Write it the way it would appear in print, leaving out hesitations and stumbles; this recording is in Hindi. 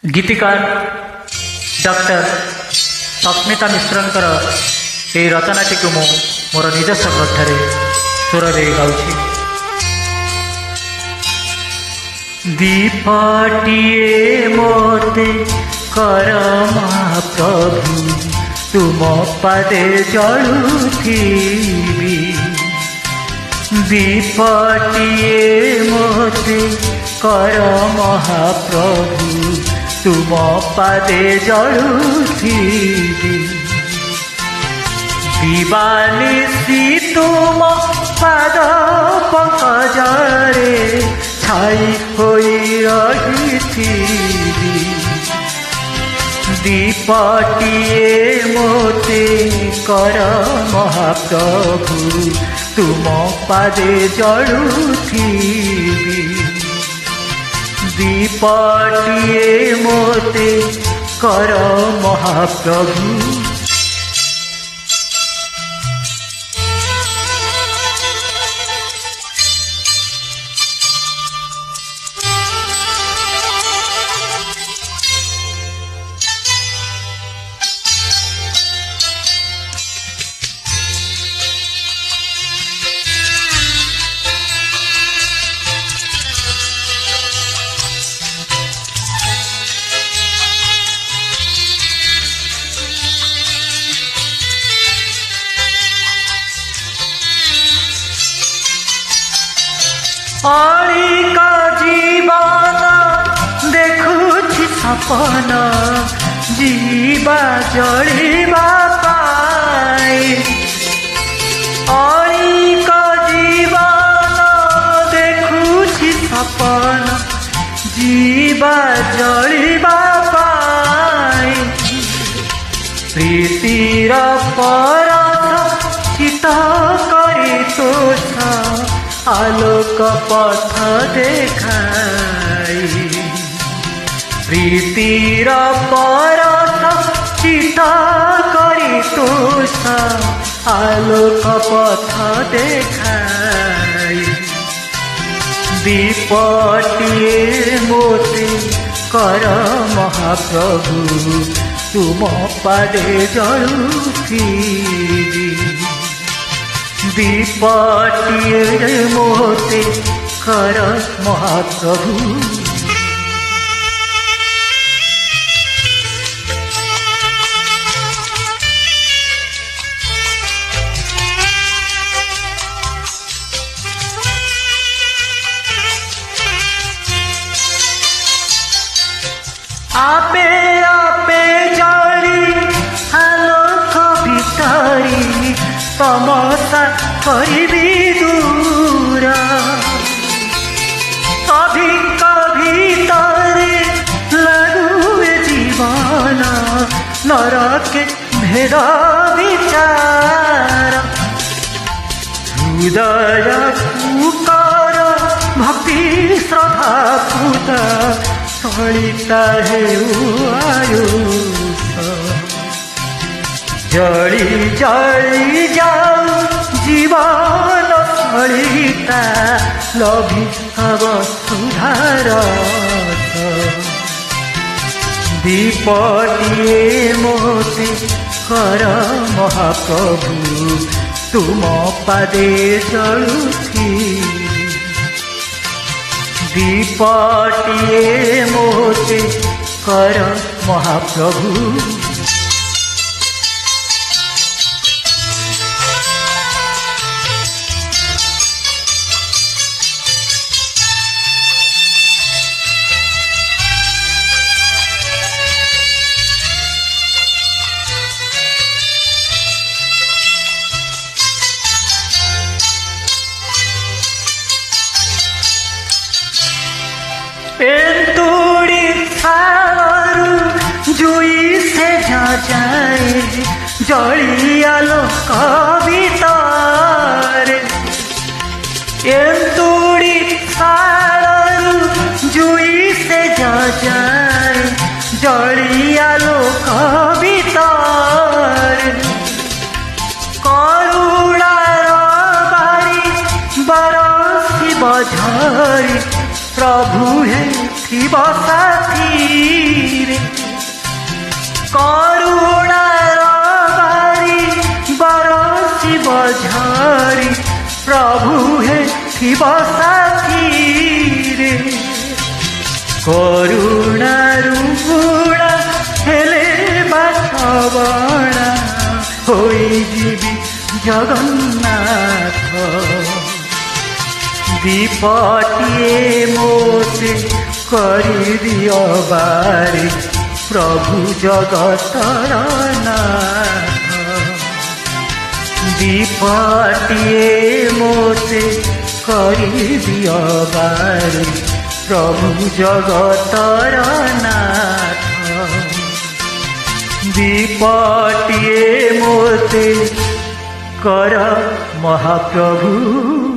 गीतिकार डॉक्टर सस्मिता मिश्रंकर ये रचनाटी को मोर निजस्व कंठरे सुर दे गाउछि। दीपटिए मोते कर महाप्रभु तुम पादे जलुथिबी। दीपटिए मोते कर महाप्रभु तुम पादे जलुथिबी। दिवानिसी तुम पाद पंकजरे छाई होई रहिथिबी। दीपटिए मोते कर महाप्रभु तुम पादे जलुथिबी। दीपटिए मोते कर महाप्रभु। अलिक जीवन देखुछि सपन जीवा जलिबा पाए। अलिक जीवन देखुछि सपन जीवा जलिबा पाए। प्रीतिर परस चित करी तोष आलोक पथ देखाई। प्रीतिर परस चित करी तोष आलोक पथ देखाई। दीपटिए मोते कर महाप्रभु तुम पादे जलुथिबी। दीपटिए मोते कर महाप्रभु। आपे आपे जली आलोक भितरी तमसा करिबी दूर। कभी कभी तरे लगुए जीवन नरके भेद विचार। हृदय पुकार भक्ति श्रद्धा पूत सलिता आयुष। जली जली जाऊ जीवन सलिता लभि हब सुधार। दीपटिए मोते कर महाप्रभु तुम पादे जलुथिबी। दीपटिए मोते कर महाप्रभु। एंतुड़ी थारू जुई से जाए जलिया लोक भीतर। एंतुड़ी थारू जुई से जाए जलिया लोक भीतर। करुणार बारी बरसी बझरी प्रभु है साथी। କରୁଣାର ବାରି ବରଷିବ ଝରି ପ୍ରଭୁ ହେ ଥିବ ସାଥିରେ କରୁଣାରୁ ବୁଣା ହେଲେ ବାଟବଣା ହୋଇଯିବି ଜଗନ୍ନାଥ ଦୀପଟିଏ ମୋତେ କରିଦିଅ ବାରି ପ୍ରଭୁ ଜଗତର ନାଥ ଦୀପଟିଏ ମୋତେ କରିଦିଅ ବାରି ପ୍ରଭୁ ଜଗତର ନାଥ ଦୀପଟିଏ ମୋତେ କର ମହାପ୍ରଭୁ